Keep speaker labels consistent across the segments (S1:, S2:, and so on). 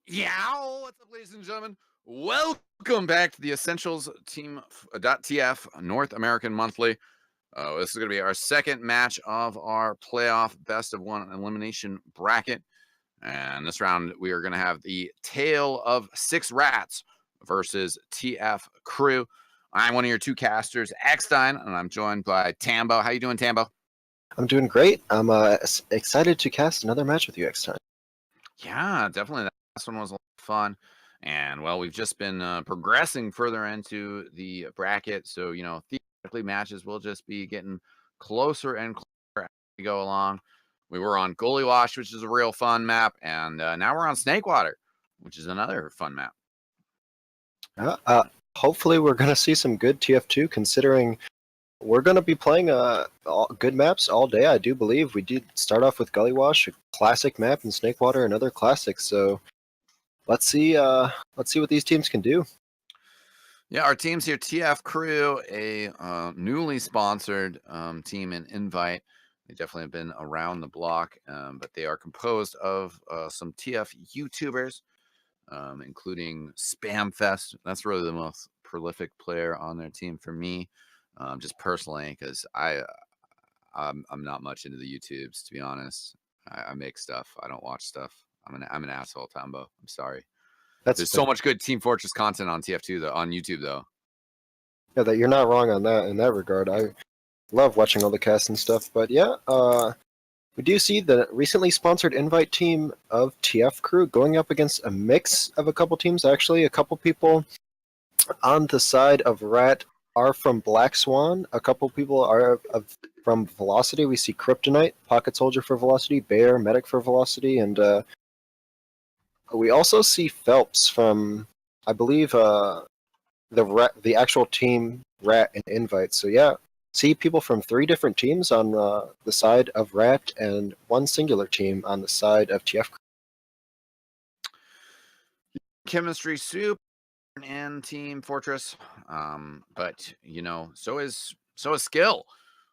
S1: Yeah, what's up, ladies and gentlemen? Welcome back to the Essentials.TF North American Monthly. This is going to be our second match of our playoff best of one elimination bracket. And this round, we are going to have the Tale of Six Rats versus TFCrew. I'm one of your two casters, Eckstein, and I'm joined by Tambo. How you doing, Tambo?
S2: I'm doing great. I'm excited to cast another match with you, Eckstein.
S1: Yeah, definitely. That last one was a lot of fun. And, well, we've just been progressing further into the bracket. So, you know, theoretically, matches will just be getting closer and closer as we go along. We were on Goalie Wash, which is a real fun map. And now we're on Snakewater, which is another fun map.
S2: Hopefully, we're going to see some good TF2, considering we're going to be playing good maps all day, I do believe. We did start off with Gully Wash, a classic map, and Snakewater, another classic. So let's see what these teams can do.
S1: Yeah, our teams here, TFCrew, a newly sponsored team in Invite. They definitely have been around the block, but they are composed of some TF YouTubers, including Spamfest. That's really the most prolific player on their team for me, just personally, because I'm not much into the YouTubes, to be honest. I make stuff. I don't watch stuff. I'm an asshole, Tambo. I'm sorry. There's so much good Team Fortress content on TF2 though, on YouTube though.
S2: Yeah, that you're not wrong on that in that regard. I love watching all the casts and stuff, but yeah, we do see the recently sponsored Invite team of TFCrew going up against a mix of a couple teams. Actually, a couple people on the side of Rat are from Black Swan. A couple people are from Velocity. We see Kryptonite, Pocket Soldier for Velocity, Bear, Medic for Velocity, and we also see Phelps from, I believe, the actual team Rat and Invite. So yeah, see people from 3 different teams on the side of Rat and one singular team on the side of TF.
S1: Chemistry soup and Team Fortress, but you know, so is skill.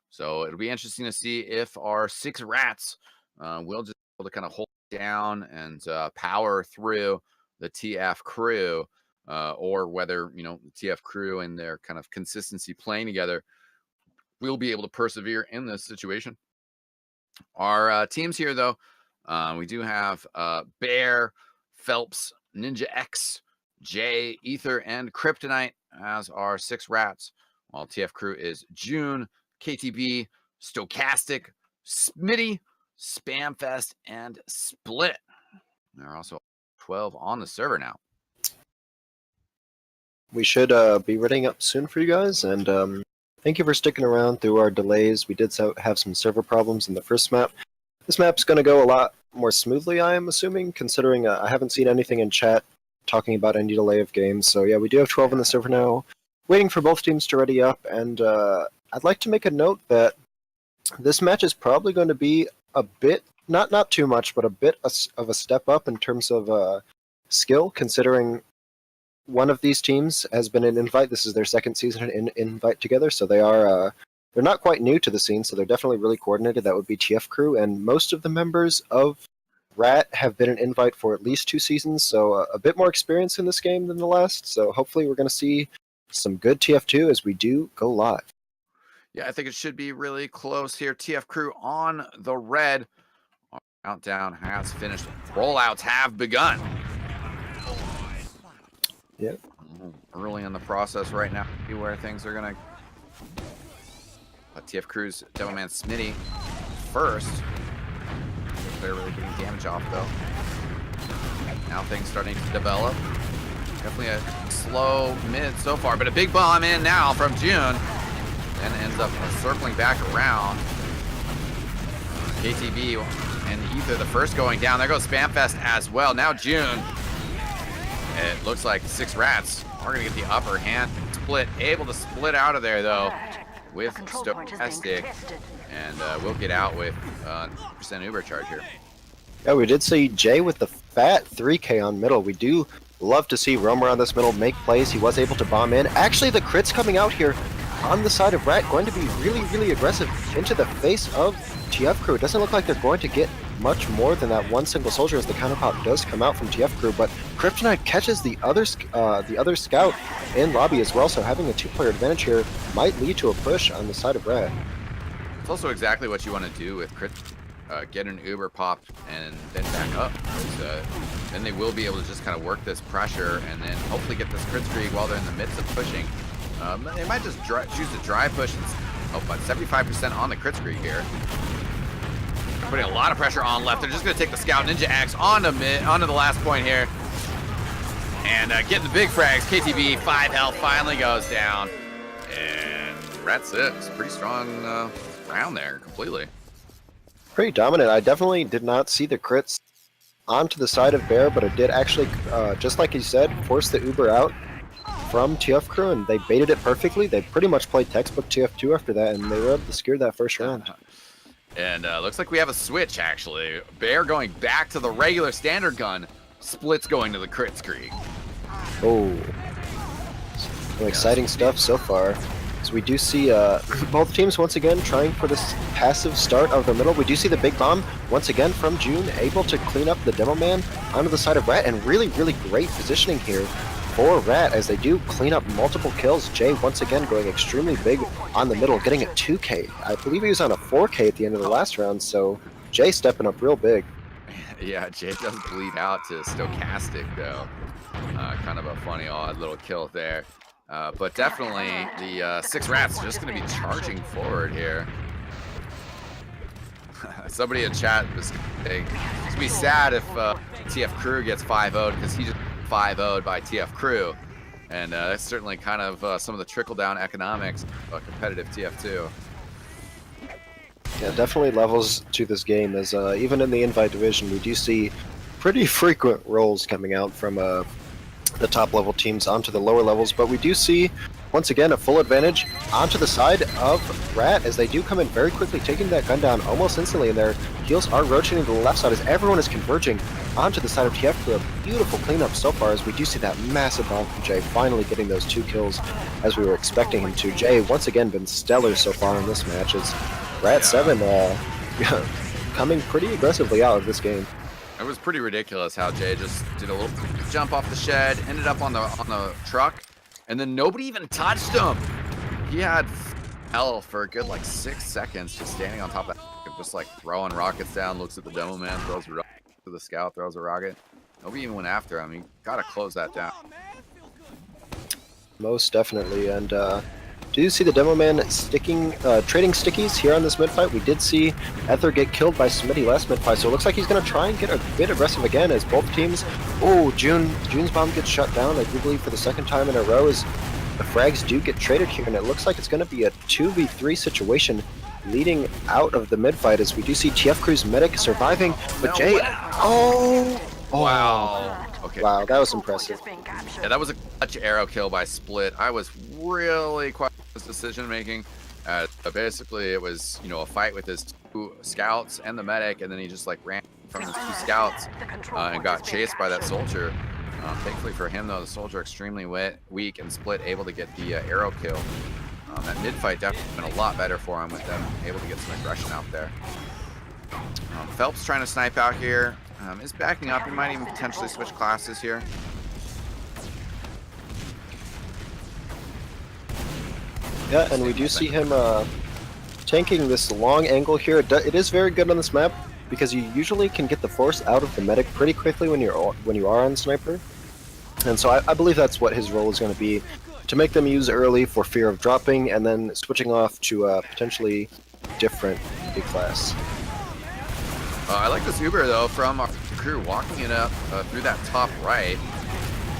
S1: So it'll be interesting to see if our 6 rats will just be able to kind of hold down and power through the TFCrew, or whether, you know, the TFCrew and their kind of consistency playing together will be able to persevere in this situation. Our teams here, though, we do have Bear, Phelps, Ninja X, Jay, Ether, and Kryptonite as our 6 rats, while TFCrew is June, KTB, Stochastic, Smitty, Spamfest, and Split. There are also 12 on the server now.
S2: We should be reading up soon for you guys, and thank you for sticking around through our delays. We did have some server problems in the first map. This map's going to go a lot more smoothly, I am assuming, considering I haven't seen anything in chat talking about any delay of games. So yeah, we do have 12 on the server now, waiting for both teams to ready up, and I'd like to make a note that this match is probably going to be a bit, not too much, but a bit of a step up in terms of skill, considering one of these teams has been in Invite. This is their second season in Invite together, so they are they're not quite new to the scene, so they're definitely really coordinated. That would be TFCrew, and most of the members of Rat have been in Invite for at least 2 seasons, so a bit more experience in this game than the last. So hopefully we're going to see some good TF2 as we do go live.
S1: Yeah, I think it should be really close here. TFCrew on the red. Our countdown has finished. Rollouts have begun.
S2: Yeah.
S1: Early in the process right now. See where things are going to... TFCrew's Devilman Smitty first. They're really getting damage off, though. Now things starting to develop. Definitely a slow mid so far, but a big bomb in now from June. And ends up circling back around. KTB and Ether the first going down. There goes Spamfest as well. Now June. It looks like 6 rats are going to get the upper hand. Split, able to split out of there, though, with Stochastic. And we'll get out with 100% Uber charge here.
S2: Yeah, we did see Jay with the fat 3K on middle. We do love to see roam around this middle, make plays. He was able to bomb in. Actually, the crits coming out here on the side of Rat going to be really aggressive into the face of TFCrew. It doesn't look like they're going to get much more than that one single soldier as the counterpop does come out from TFCrew, but Kryptonite catches the other scout in lobby as well, so having a two-player advantage here might lead to a push on the side of Rat.
S1: It's also exactly what you want to do with crit. Get an Uber pop and then back up. Then they will be able to just kind of work this pressure and then hopefully get this crit streak while they're in the midst of pushing. They might just choose to dry push. But 75% on the crit streak here. Putting a lot of pressure on left. They're just going to take the Scout Ninja Axe onto the last point here. And getting the big frags. KTB, 5 health, finally goes down. And Rat 6, pretty strong round there completely.
S2: Pretty dominant. I definitely did not see the crits onto the side of Bear, but it did actually, just like you said, force the Uber out from TFCrew, and they baited it perfectly. They pretty much played textbook TF2 after that, and they were able to secure that first round.
S1: And looks like we have a switch, actually. Bear going back to the regular standard gun. Split's going to the crit streak.
S2: Oh. Some exciting stuff so far. So we do see both teams once again trying for this passive start of the middle. We do see the big bomb once again from June, able to clean up the Demo Man onto the side of Rat, and really great positioning here for Rat as they do clean up multiple kills. Jay once again going extremely big on the middle, getting a 2K. I believe he was on a 4K at the end of the last round, so Jay stepping up real big.
S1: Yeah, Jay does bleed out to Stochastic though. Kind of a funny, odd little kill there. But definitely the 6 Rats just going to be charging forward here. Somebody in chat was saying it's going to be sad if TFCrew gets 5-0'd because he just 5-0'd by TFCrew. And that's certainly kind of some of the trickle-down economics of competitive TF2.
S2: Yeah, definitely levels to this game as even in the Invite Division, we do see pretty frequent rolls coming out from the top level teams onto the lower levels, but we do see once again a full advantage onto the side of Rat as they do come in very quickly, taking that gun down almost instantly, and their heals are rotating to the left side as everyone is converging onto the side of TF for a beautiful cleanup so far, as we do see that massive bomb from Jay finally getting those 2 kills as we were expecting him to. Jay once again been stellar so far in this match as Rat 7 coming pretty aggressively out of this game.
S1: It was pretty ridiculous how Jay just did a little jump off the shed, ended up on the truck, and then nobody even touched him. He had hell for a good like 6 seconds just standing on top of that, just like throwing rockets down, looks at the Demo Man, throws a rocket to the Scout, throws a rocket. Nobody even went after him. You gotta close that down.
S2: Most definitely, and do you see the Demo Man trading stickies here on this mid fight? We did see Ether get killed by Smitty last mid fight, so it looks like he's going to try and get a bit aggressive again as both teams. Oh, June's bomb gets shut down, I do believe, for the second time in a row as the frags do get traded here, and it looks like it's going to be a 2v3 situation leading out of the mid fight as we do see TFCrew's medic surviving, but Jay. Oh!
S1: Wow. Okay.
S2: Wow, that was impressive.
S1: Yeah, that was a clutch arrow kill by Split. I was really quite his decision making. Basically, it was a fight with his 2 scouts and the medic, and then he just like ran from his 2 scouts and got chased by that soldier. Thankfully for him, though, the soldier extremely weak, and Split able to get the arrow kill. That mid fight definitely been a lot better for him with them able to get some aggression out there. Phelps trying to snipe out here. Is backing up. He might even potentially switch classes here.
S2: Yeah, and we do see him tanking this long angle here. It is very good on this map because you usually can get the force out of the medic pretty quickly when you are on sniper. And so I believe that's what his role is going to be, to make them use early for fear of dropping and then switching off to a potentially different big class.
S1: I like this Uber, though, from our crew, walking it up through that top right.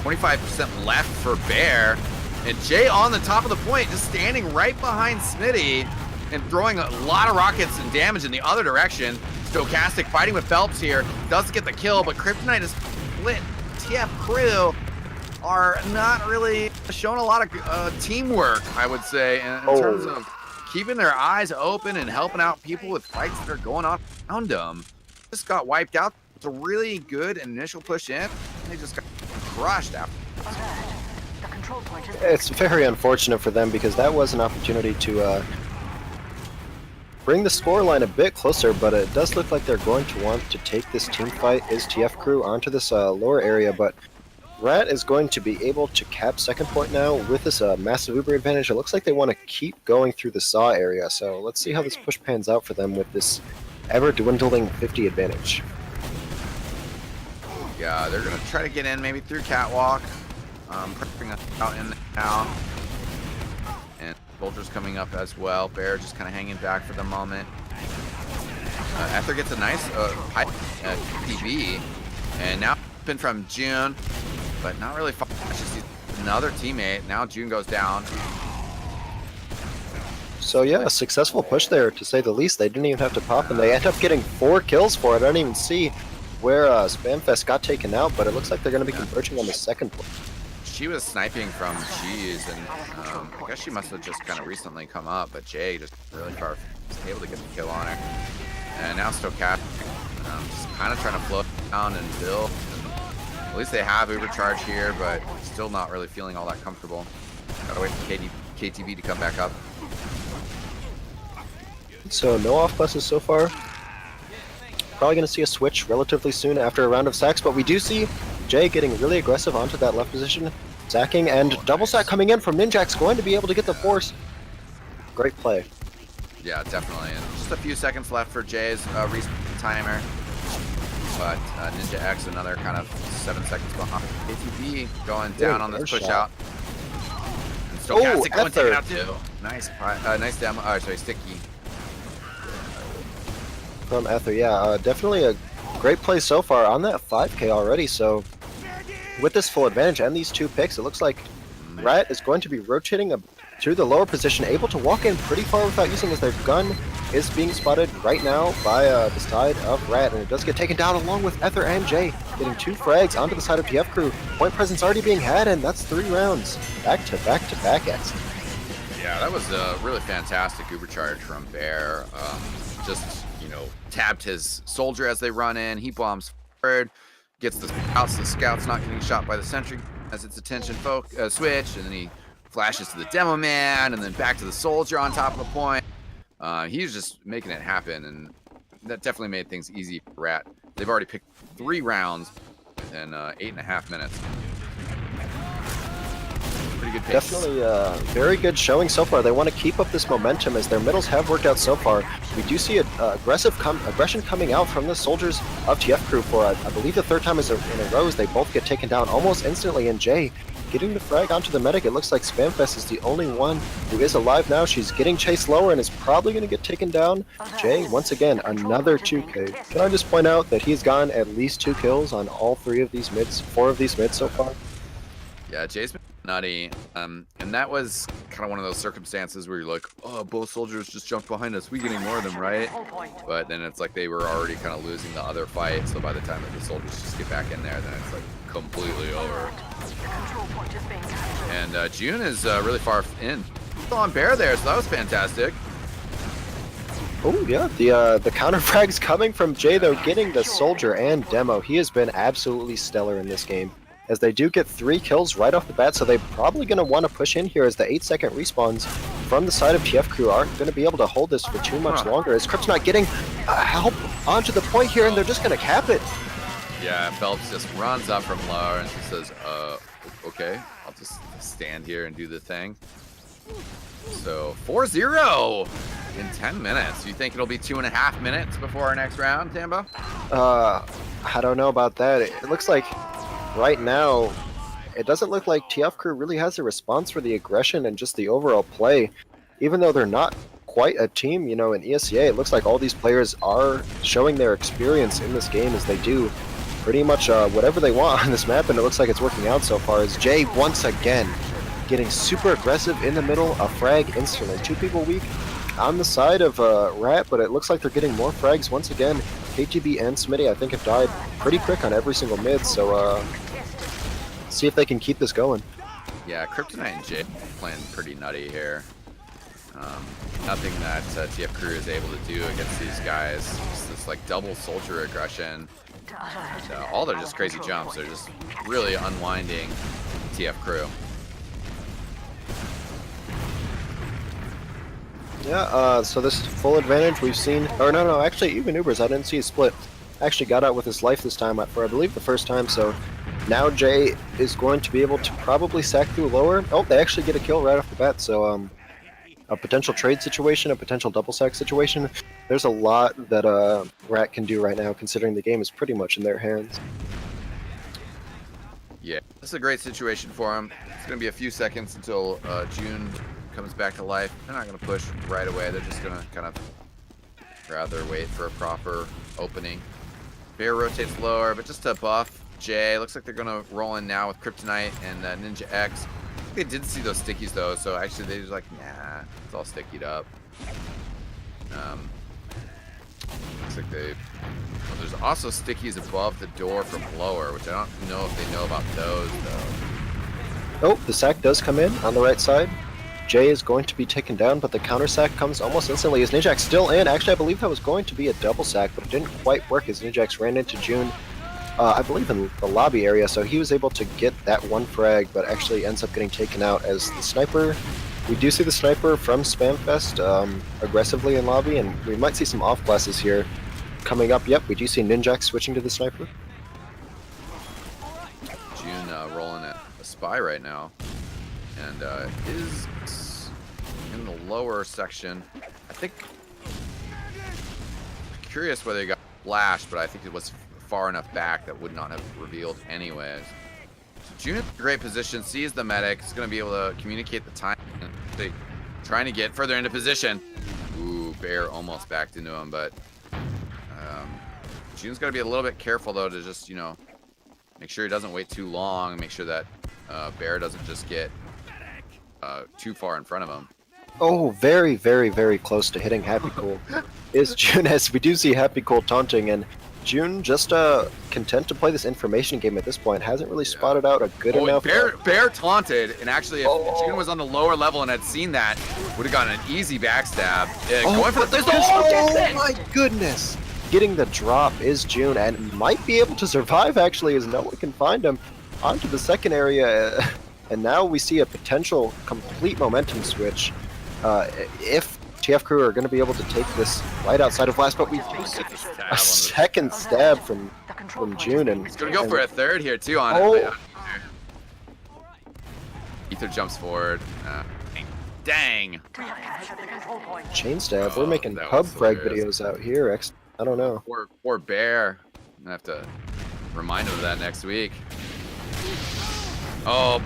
S1: 25% left for Bear. And Jay on the top of the point, just standing right behind Smitty and throwing a lot of rockets and damage in the other direction. Stochastic fighting with Phelps here. Does get the kill, but Kryptonite is split. TFCrew are not really showing a lot of teamwork, I would say, in terms of keeping their eyes open and helping out people with fights that are going on around them. Just got wiped out. It's a really good initial push in. They just got crushed after.
S2: It's very unfortunate for them because that was an opportunity to bring the scoreline a bit closer, but it does look like they're going to want to take this team fight is TFCrew onto this lower area, but Rat is going to be able to cap second point now with this massive Uber advantage. It looks like they want to keep going through the Saw area, so let's see how this push pans out for them with this ever-dwindling 50 advantage.
S1: Yeah, they're going to try to get in maybe through Catwalk. Prepping us out in there now. And Soldier's coming up as well. Bear just kind of hanging back for the moment. Ether gets a nice pipe TV. And now been from June, but not really far. Just another teammate. Now June goes down.
S2: So yeah, a successful push there, to say the least. They didn't even have to pop, and they end up getting 4 kills for it. I don't even see where Spamfest got taken out, but it looks like they're going to be converging on the second point.
S1: She was sniping from Cheese, and I guess she must have just kind of recently come up, but Jay just really far was able to get the kill on her. And now Stochastic, just kind of trying to float down and build. At least they have Uber Charge here, but still not really feeling all that comfortable. Gotta wait for KTV to come back up.
S2: So no off buses so far. Probably going to see a switch relatively soon after a round of sacks, but we do see Jay getting really aggressive onto that left position, sacking, and double sack coming in from Ninjax, going to be able to get the force. Great play.
S1: Yeah, definitely. And just a few seconds left for Jay's respawn timer. But Ninja X, another kind of 7 seconds behind. KTV going down on this push out. And Stochastic going to take it out too. Nice, nice demo. Oh, sorry, Sticky.
S2: From Ether, yeah, definitely a great play so far on that 5K already. So with this full advantage and these 2 picks, it looks like Rat is going to be rotating to the lower position, able to walk in pretty far without using, as their gun is being spotted right now by the side of Rat, and it does get taken down along with Ether and Jay, getting 2 frags onto the side of TFCrew. Point presence already being had, and that's 3 rounds. Back to back to back exit.
S1: Yeah, that was a really fantastic Uber Charge from Bear. Just, you know, tabbed his soldier as they run in. He bombs forward, gets the scouts. The scout's not getting shot by the sentry as its attention switch, and then he flashes to the demo man, and then back to the soldier on top of the point. He's just making it happen, and that definitely made things easy for Rat. They've already picked 3 rounds in 8.5 minutes. Pretty good pace.
S2: Definitely very good showing so far. They want to keep up this momentum as their middles have worked out so far. We do see aggression coming out from the soldiers of TFCrew for, I believe, the 3rd time in a row as they both get taken down almost instantly. And Jay getting the frag onto the medic. It looks like Spamfest is the only one who is alive now. She's getting chased lower and is probably going to get taken down. Jay, once again, another 2K. Can I just point out that he's gotten at least 2 kills on all 4 of these mids so far?
S1: Yeah, Jay's been nutty. And that was kind of one of those circumstances where you're like, oh, both soldiers just jumped behind us. We getting more of them, right? But then it's like they were already kind of losing the other fight. So by the time that the soldiers just get back in there, then it's like completely over. And June is really far in. Still on Bear there, so that was fantastic.
S2: Oh yeah, the counter frags coming from Jay though, getting the soldier and demo. He has been absolutely stellar in this game, as they do get 3 kills right off the bat, so they're probably going to want to push in here as the 8-second respawns from the side of TFCrew aren't going to be able to hold this for too much longer, as Crypt's not getting help onto the point here, and they're just going to cap it.
S1: Yeah, Phelps just runs up from lower and she says, okay, I'll just stand here and do the thing. So 4-0 in 10 minutes. Do you think it'll be 2.5 minutes before our next round, Tambo?
S2: I don't know about that. It looks like right now, it doesn't look like TFCrew really has a response for the aggression and just the overall play. Even though they're not quite a team, you know, in ESEA, it looks like all these players are showing their experience in this game as they do pretty much whatever they want on this map, and it looks like it's working out so far, as Jay once again getting super aggressive in the middle, a frag instantly. 2 people weak on the side of Rat, but it looks like they're getting more frags once again. KTB and Smitty, I think, have died pretty quick on every single mid, so see if they can keep this going.
S1: Yeah, Kryptonite and Jay playing pretty nutty here. Nothing that TFCrew is able to do against these guys. Just this like double soldier aggression. And, all they're just crazy jumps. They're just really unwinding TFCrew.
S2: Yeah, so this is full advantage we've seen, or no, actually even Ubers, I didn't see a split. Actually got out with his life this time for I believe the first time, so now Jay is going to be able to probably sack through lower. Oh, they actually get a kill right off the bat, so a potential trade situation, a potential double sack situation. There's a lot that Rat can do right now, considering the game is pretty much in their hands.
S1: Yeah, this is a great situation for him. It's going to be a few seconds until June comes back to life. They're not going to push right away. They're just going to kind of rather wait for a proper opening. Bear rotates lower, but just to buff Jay. Looks like they're going to roll in now with Kryptonite and Ninja X. They did see those stickies though, so actually they just like, nah, it's all stickied up. Looks like they... Well, there's also stickies above the door from lower, which I don't know if they know about those though.
S2: Oh, the sack does come in on the right side. Jay is going to be taken down, but the counter sack comes almost instantly as Ninjax still in. Actually, I believe that was going to be a double sack, but it didn't quite work as Ninjax ran into June, I believe in the lobby area, so he was able to get that one frag, but actually ends up getting taken out as the sniper. We do see the sniper from Spamfest aggressively in lobby, and we might see some off classes here coming up. Yep, we do see Ninjax switching to the sniper.
S1: June rolling a spy right now, and is in the lower section. I think, curious whether he got flashed, but I think it was far enough back that would not have revealed anyways. So June in a great position, sees the medic, is going to be able to communicate the time, and trying to get further into position. Ooh, Bear almost backed into him, but June's got to be a little bit careful though to just, you know, make sure he doesn't wait too long, make sure that Bear doesn't just get too far in front of him.
S2: Oh, very, very, very close to hitting Happy Cool is June, as we do see Happy Cool taunting, and June just content to play this information game at this point. Hasn't really spotted out a good enough...
S1: Bear taunted, and actually if June was on the lower level and had seen that, would have gotten an easy backstab. Going for the...
S2: Oh my goodness! Getting the drop is June, and might be able to survive actually, as no one can find him. Onto the second area, and now we see a potential complete momentum switch. If TFCrew are going to be able to take this right outside of last, but we do see a second stab from June, and
S1: he's going to go for a third here too on it. Ether jumps forward. Dang.
S2: Chain stab. We're making pub frag videos out here. I don't know.
S1: Poor Bear. I'm going to have to remind him of that next week. Oh,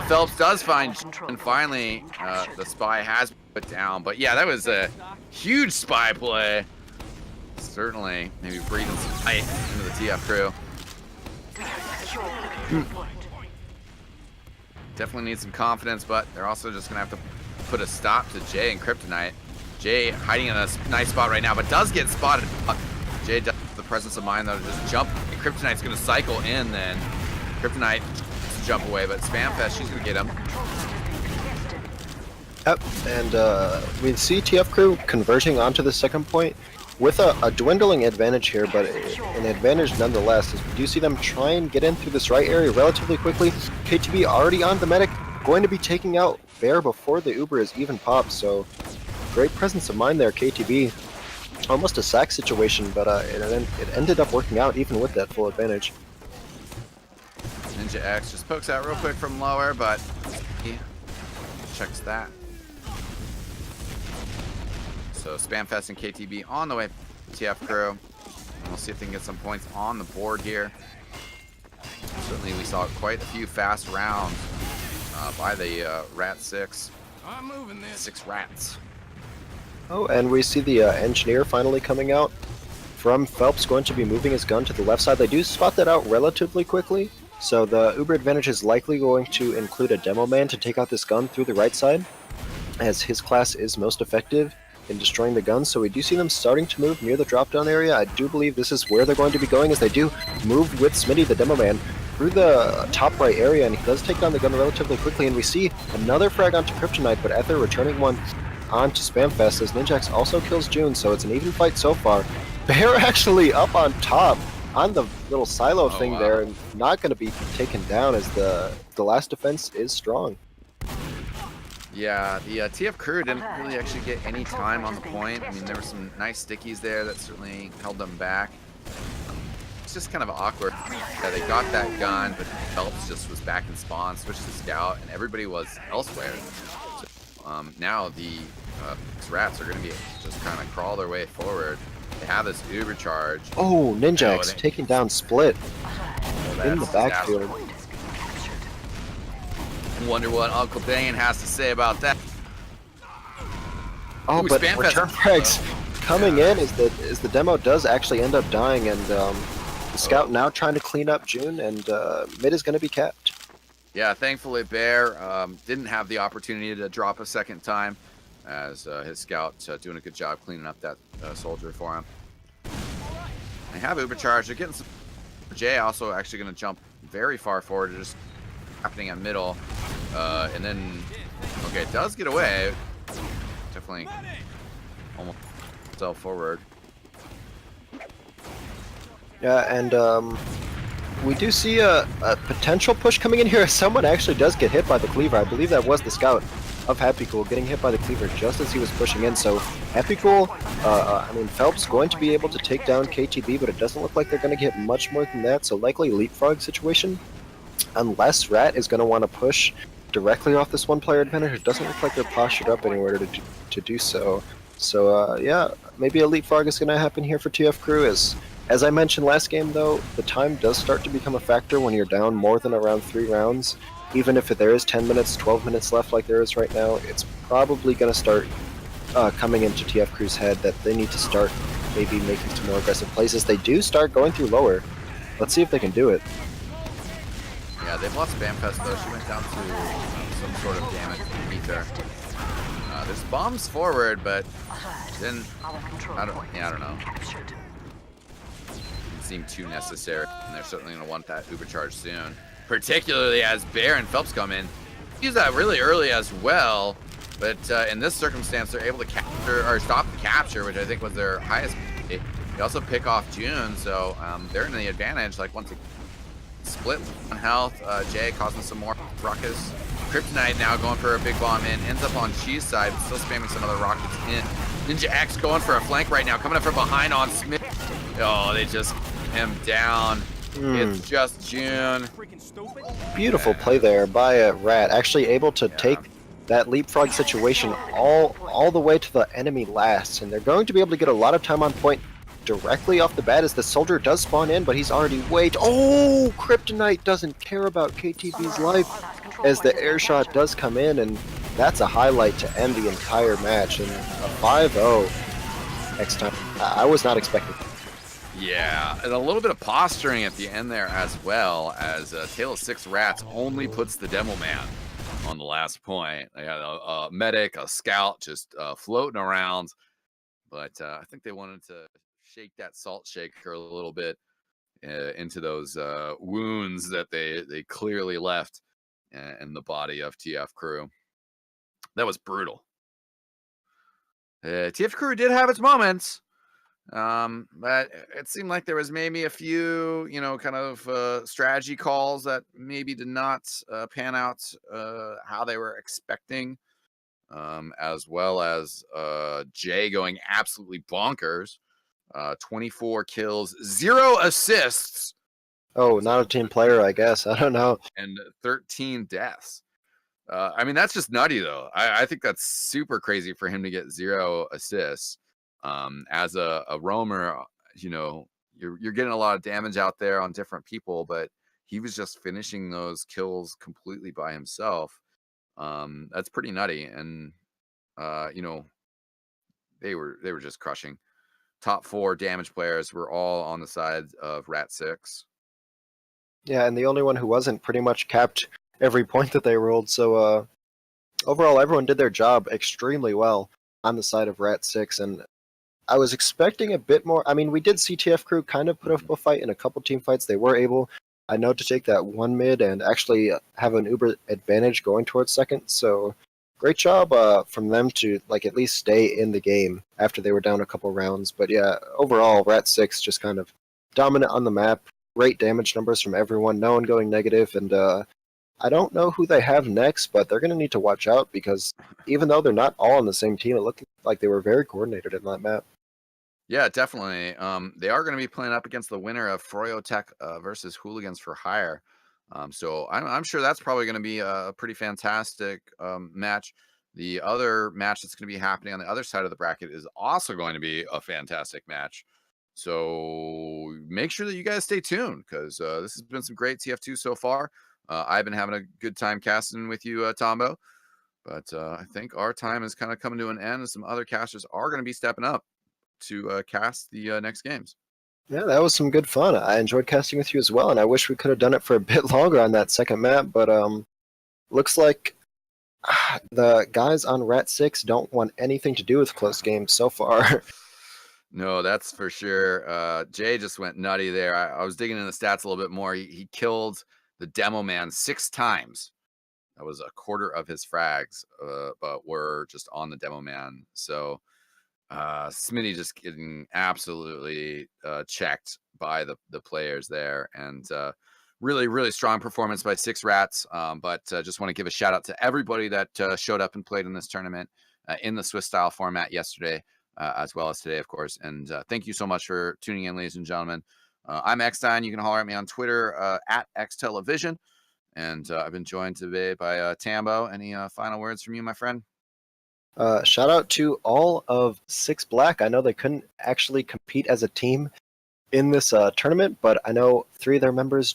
S1: Phelps does find, and finally the spy has been put down. But yeah, that was a huge spy play. Certainly, maybe breathing some ice into the TFCrew. Definitely need some confidence, but they're also just gonna have to put a stop to Jay and Kryptonite. Jay hiding in a nice spot right now, but does get spotted. Jay does have the presence of mind though to just jump. And Kryptonite's gonna cycle in then. Kryptonite jump away, but Spamfest, she's gonna get him.
S2: Yep, and we see TFCrew converging onto the second point with a dwindling advantage here, but an advantage nonetheless, as we do see them try and get in through this right area relatively quickly. KTB already on the medic, going to be taking out Bear before the Uber is even popped, so great presence of mind there, KTB. Almost a sack situation, but it ended up working out even with that full advantage.
S1: Ninja X just pokes out real quick from lower, but he checks that. So Spamfest and KTB on the way to TFCrew. And we'll see if they can get some points on the board here. Certainly we saw quite a few fast rounds by the Rat 6. I'm moving this. 6 rats.
S2: Oh, and we see the engineer finally coming out from Phelps, going to be moving his gun to the left side. They do spot that out relatively quickly. So the Uber advantage is likely going to include a demo man to take out this gun through the right side, as his class is most effective in destroying the guns. So we do see them starting to move near the drop-down area. I do believe this is where they're going to be going, as they do move with Smitty, the demo man, through the top right area, and he does take down the gun relatively quickly. And we see another frag onto Kryptonite, but Ether returning one onto Spamfest, as Ninjax also kills June, so it's an even fight so far. Bear actually up on top on the little silo thing there, and not going to be taken down, as the last defense is strong.
S1: Yeah, the TFCrew didn't really actually get any time on the point. I mean, there were some nice stickies there that certainly held them back. It's just kind of awkward. Yeah, they got that gun, but Phelps just was back in spawn, switched to scout, and everybody was elsewhere. So, now the rats are going to be just kind of crawl their way forward. They have this uber charge.
S2: Oh, Ninjax taking down Split in the backfield.
S1: Wonder what Uncle Dane has to say about that.
S2: Oh, but return frags coming in as the demo does actually end up dying, and the scout now trying to clean up June, and mid is going to be capped.
S1: Yeah, thankfully Bear didn't have the opportunity to drop a second time, as his scout doing a good job cleaning up that soldier for him. They have uber charge. They're getting some. Jay also actually going to jump very far forward, just happening at middle, and then okay, it does get away. Definitely almost fell forward.
S2: Yeah, and we do see a potential push coming in here. Someone actually does get hit by the cleaver. I believe that was the scout of Happy Cool getting hit by the cleaver just as he was pushing in. So Happy Cool, I mean, Phelps going to be able to take down KTB, but it doesn't look like they're going to get much more than that. So likely leapfrog situation, unless Rat is going to want to push directly off this one-player advantage. It doesn't look like they're postured up anywhere to do so. So yeah, maybe a leapfrog is going to happen here for TFCrew. As I mentioned last game, though, the time does start to become a factor when you're down more than around 3 rounds. Even if there is 10 minutes, 12 minutes left like there is right now, it's probably going to start coming into TFCrew's head that they need to start maybe making some more aggressive plays. As they do start going through lower. Let's see if they can do it.
S1: Yeah, they've lost Spamfest though. She went down to some sort of damage to Ether. There's bombs forward, but then I don't know. Didn't seem too necessary, and they're certainly going to want that uber charge soon. Particularly as Bear and Phelps come in. Use that really early as well, but in this circumstance, they're able to capture or stop the capture, which I think was their highest. They also pick off June, so they're in the advantage. Like once it split on health, Jay causing some more ruckus. Kryptonite now going for a big bomb in, ends up on Cheese side, still spamming some other rockets in. Ninja X going for a flank right now, coming up from behind on Smith. Oh, they just him down. It's just June.
S2: Beautiful play there by Rat, actually able to take that leapfrog situation all the way to the enemy last, and they're going to be able to get a lot of time on point directly off the bat as the soldier does spawn in, but he's already Oh, Kryptonite doesn't care about KTB's life as the air shot does come in, and that's a highlight to end the entire match, and a 5-0 next time. I was not expecting that.
S1: Yeah, and a little bit of posturing at the end there as well, as Tale of 6 Rats only puts the demo man on the last point. They had a medic, a scout just floating around, but I think they wanted to shake that salt shaker a little bit into those wounds that they clearly left in the body of TFCrew. That was brutal. TFCrew did have its moments. But it seemed like there was maybe a few, kind of strategy calls that maybe did not pan out how they were expecting, as well as Jay going absolutely bonkers. 24 kills, 0 assists.
S2: Oh, not a team player, I guess. I don't know.
S1: And 13 deaths. I mean, that's just nutty, though. I think that's super crazy for him to get 0 assists. As a roamer, you're getting a lot of damage out there on different people, but he was just finishing those kills completely by himself. That's pretty nutty, and they were just crushing. Top 4 damage players were all on the side of Rat 6.
S2: Yeah, and the only one who wasn't pretty much capped every point that they rolled. So overall, everyone did their job extremely well on the side of Rat 6, and I was expecting a bit more. I mean, we did see TFCrew kind of put up a fight in a couple team fights. They were able, I know, to take that one mid and actually have an uber advantage going towards second. So great job from them to at least stay in the game after they were down a couple rounds. But yeah, overall, Rat 6 just kind of dominant on the map. Great damage numbers from everyone. No one going negative, and I don't know who they have next, but they're going to need to watch out because even though they're not all on the same team, it looked like they were very coordinated in that map.
S1: Yeah, definitely. They are going to be playing up against the winner of Froyo Tech versus Hooligans for Hire. So I'm sure that's probably going to be a pretty fantastic match. The other match that's going to be happening on the other side of the bracket is also going to be a fantastic match. So make sure that you guys stay tuned because this has been some great TF2 so far. I've been having a good time casting with you, Tombo. But I think our time is kind of coming to an end, and some other casters are going to be stepping up to cast the next games.
S2: Yeah, that was some good fun. I enjoyed casting with you as well, and I wish we could have done it for a bit longer on that second map, but looks like the guys on Rat 6 don't want anything to do with close games so far.
S1: No, that's for sure. Jay just went nutty there. I was digging in the stats a little bit more. He killed the demo man 6 times. That was a quarter of his frags, but were just on the demo man. So Smitty just getting absolutely checked by the players there, and really strong performance by 6 Rats. But just want to give a shout out to everybody that showed up and played in this tournament in the Swiss style format yesterday, as well as today, of course. And thank you so much for tuning in, ladies and gentlemen. I'm Xdine. You can holler at me on Twitter at XTelevision. And I've been joined today by Tambo. Any final words from you, my friend?
S2: Shout out to all of Six Black. I know they couldn't actually compete as a team in this tournament, but I know 3 of their members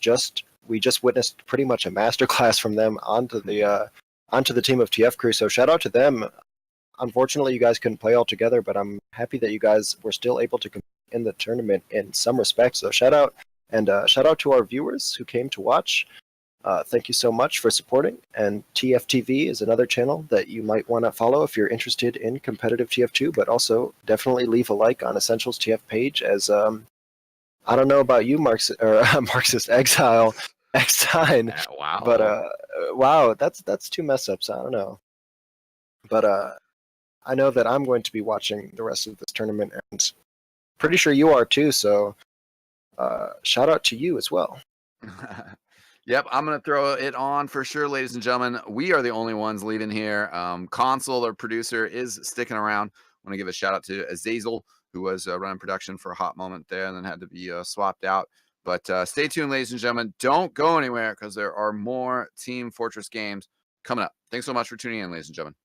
S2: we just witnessed pretty much a masterclass from them onto the team of TFCrew. So shout out to them. Unfortunately, you guys couldn't play all together, but I'm happy that you guys were still able to compete in the tournament in some respects. So shout out, and shout out to our viewers who came to watch. Thank you so much for supporting. And TFTV is another channel that you might want to follow if you're interested in competitive TF2, but also definitely leave a like on Essentials.TF page as I don't know about you, Marxist Exile, Xtine,
S1: Wow.
S2: but wow, that's 2 mess ups. I don't know. But I know that I'm going to be watching the rest of this tournament, and pretty sure you are too. So shout out to you as well.
S1: Yep, I'm going to throw it on for sure, ladies and gentlemen. We are the only ones leaving here. Console, our producer, is sticking around. I want to give a shout out to Azazel, who was running production for a hot moment there and then had to be swapped out. But stay tuned, ladies and gentlemen. Don't go anywhere because there are more Team Fortress games coming up. Thanks so much for tuning in, ladies and gentlemen.